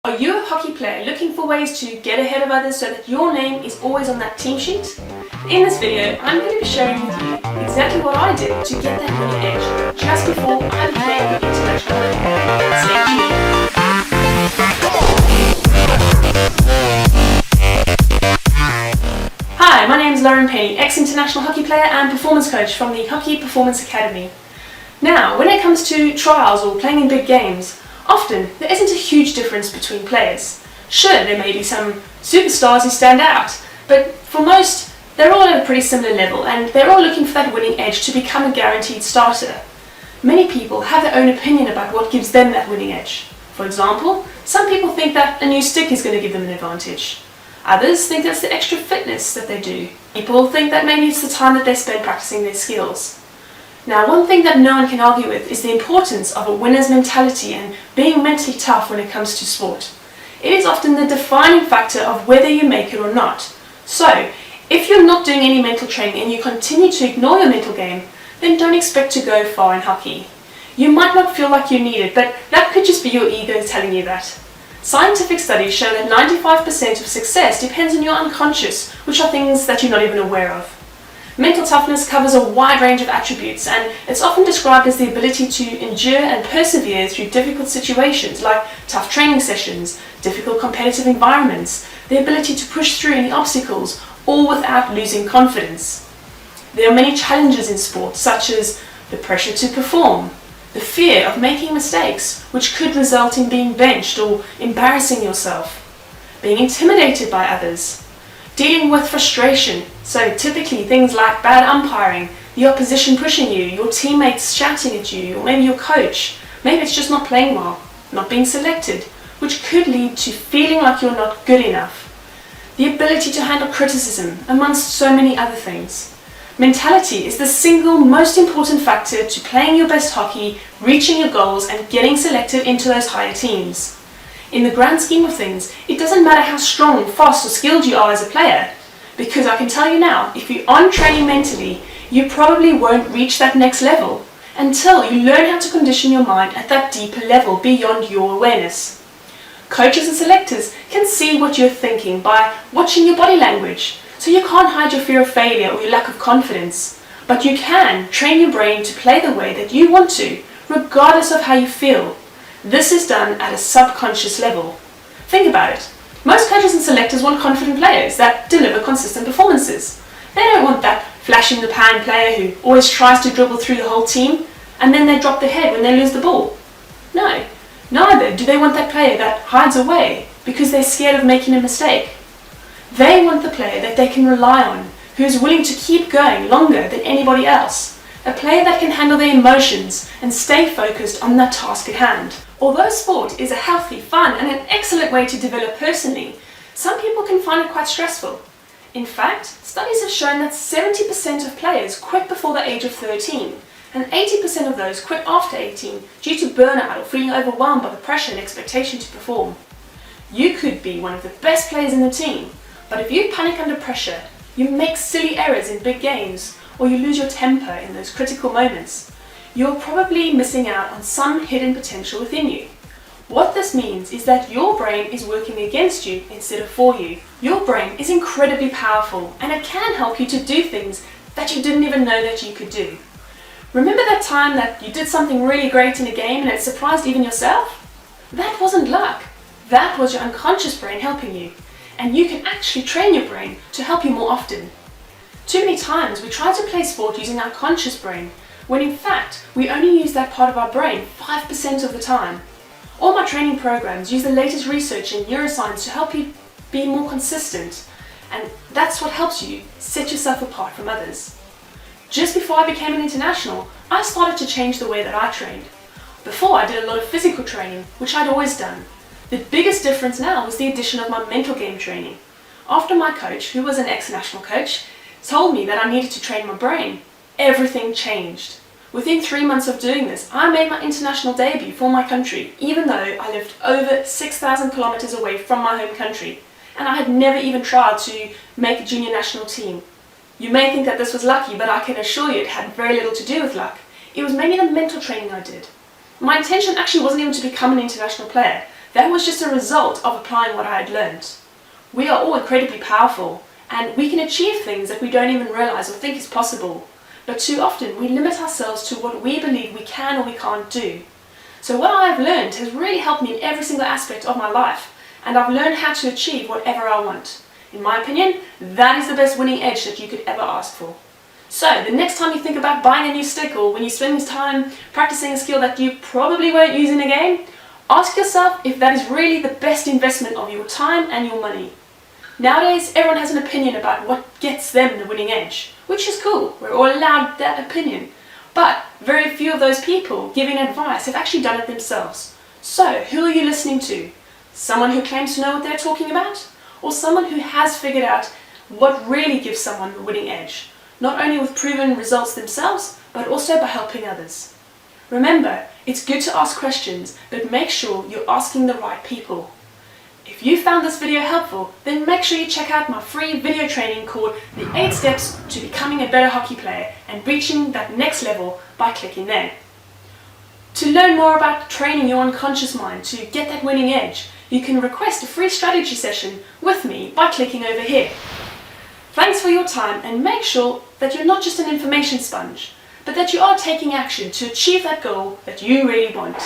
Are you a hockey player looking for ways to get ahead of others so that your name is always on that team sheet? In this video, I'm going to be sharing with you exactly what I did to get that winning edge just before I became an international player. Stay tuned. Hi, my name is Lauren Penny, ex-international hockey player and performance coach from the Hockey Performance Academy. Now, when it comes to trials or playing in big games, often there isn't a huge difference between players. Sure, there may be some superstars who stand out, but for most, they're all at a pretty similar level and they're all looking for that winning edge to become a guaranteed starter. Many people have their own opinion about what gives them that winning edge. For example, some people think that a new stick is going to give them an advantage. Others think that's the extra fitness that they do. People think that maybe it's the time that they spend practicing their skills. Now, one thing that no one can argue with is the importance of a winner's mentality and being mentally tough when it comes to sport. It is often the defining factor of whether you make it or not. So, if you're not doing any mental training and you continue to ignore your mental game, then don't expect to go far in hockey. You might not feel like you need it, but that could just be your ego telling you that. Scientific studies show that 95% of success depends on your unconscious, which are things that you're not even aware of. Mental toughness covers a wide range of attributes, and it's often described as the ability to endure and persevere through difficult situations like tough training sessions, difficult competitive environments, the ability to push through any obstacles, all without losing confidence. There are many challenges in sport, such as the pressure to perform, the fear of making mistakes, which could result in being benched or embarrassing yourself, being intimidated by others, dealing with frustration, so typically things like bad umpiring, the opposition pushing you, your teammates shouting at you, or maybe your coach. Maybe it's just not playing well, not being selected, which could lead to feeling like you're not good enough. The ability to handle criticism, amongst so many other things. Mentality is the single most important factor to playing your best hockey, reaching your goals, and getting selected into those higher teams. In the grand scheme of things, it doesn't matter how strong, fast, or skilled you are as a player, because I can tell you now, if you aren't training mentally, you probably won't reach that next level until you learn how to condition your mind at that deeper level beyond your awareness. Coaches and selectors can see what you're thinking by watching your body language, so you can't hide your fear of failure or your lack of confidence, but you can train your brain to play the way that you want to, regardless of how you feel. This is done at a subconscious level. Think about it. Most coaches and selectors want confident players that deliver consistent performances. They don't want that flash-in-the-pan player who always tries to dribble through the whole team and then they drop their head when they lose the ball. No, neither do they want that player that hides away because they're scared of making a mistake. They want the player that they can rely on, who is willing to keep going longer than anybody else. A player that can handle their emotions and stay focused on that task at hand. Although sport is a healthy, fun, and an excellent way to develop personally, some people can find it quite stressful. In fact, studies have shown that 70% of players quit before the age of 13, and 80% of those quit after 18 due to burnout or feeling overwhelmed by the pressure and expectation to perform. You could be one of the best players in the team, but if you panic under pressure, you make silly errors in big games, or you lose your temper in those critical moments, you're probably missing out on some hidden potential within you. What this means is that your brain is working against you instead of for you. Your brain is incredibly powerful and it can help you to do things that you didn't even know that you could do. Remember that time that you did something really great in a game and it surprised even yourself? That wasn't luck. That was your unconscious brain helping you. And you can actually train your brain to help you more often. Too many times we try to play sport using our conscious brain, when in fact we only use that part of our brain 5% of the time. All my training programs use the latest research in neuroscience to help you be more consistent, and that's what helps you set yourself apart from others. Just before I became an international, I started to change the way that I trained. Before I did a lot of physical training, which I'd always done. The biggest difference now was the addition of my mental game training. After my coach, who was an ex-national coach, told me that I needed to train my brain, everything changed. Within 3 months of doing this, I made my international debut for my country, even though I lived over 6,000 kilometers away from my home country, and I had never even tried to make a junior national team. You may think that this was lucky, but I can assure you it had very little to do with luck. It was mainly the mental training I did. My intention actually wasn't even to become an international player. That was just a result of applying what I had learned. We are all incredibly powerful, and we can achieve things that we don't even realize or think is possible. But too often we limit ourselves to what we believe we can or we can't do. So what I have learned has really helped me in every single aspect of my life, and I've learned how to achieve whatever I want. In my opinion, that is the best winning edge that you could ever ask for. So, the next time you think about buying a new stick, or when you spend time practicing a skill that you probably won't use in a game, ask yourself if that is really the best investment of your time and your money. Nowadays, everyone has an opinion about what gets them the winning edge, which is cool. We're all allowed that opinion. But very few of those people giving advice have actually done it themselves. So, who are you listening to? Someone who claims to know what they're talking about? Or someone who has figured out what really gives someone the winning edge, not only with proven results themselves, but also by helping others? Remember, it's good to ask questions, but make sure you're asking the right people. If you found this video helpful, then make sure you check out my free video training called The 8 Steps to Becoming a Better Hockey Player and Reaching that Next Level by clicking there. To learn more about training your unconscious mind to get that winning edge, you can request a free strategy session with me by clicking over here. Thanks for your time, and make sure that you're not just an information sponge, but that you are taking action to achieve that goal that you really want.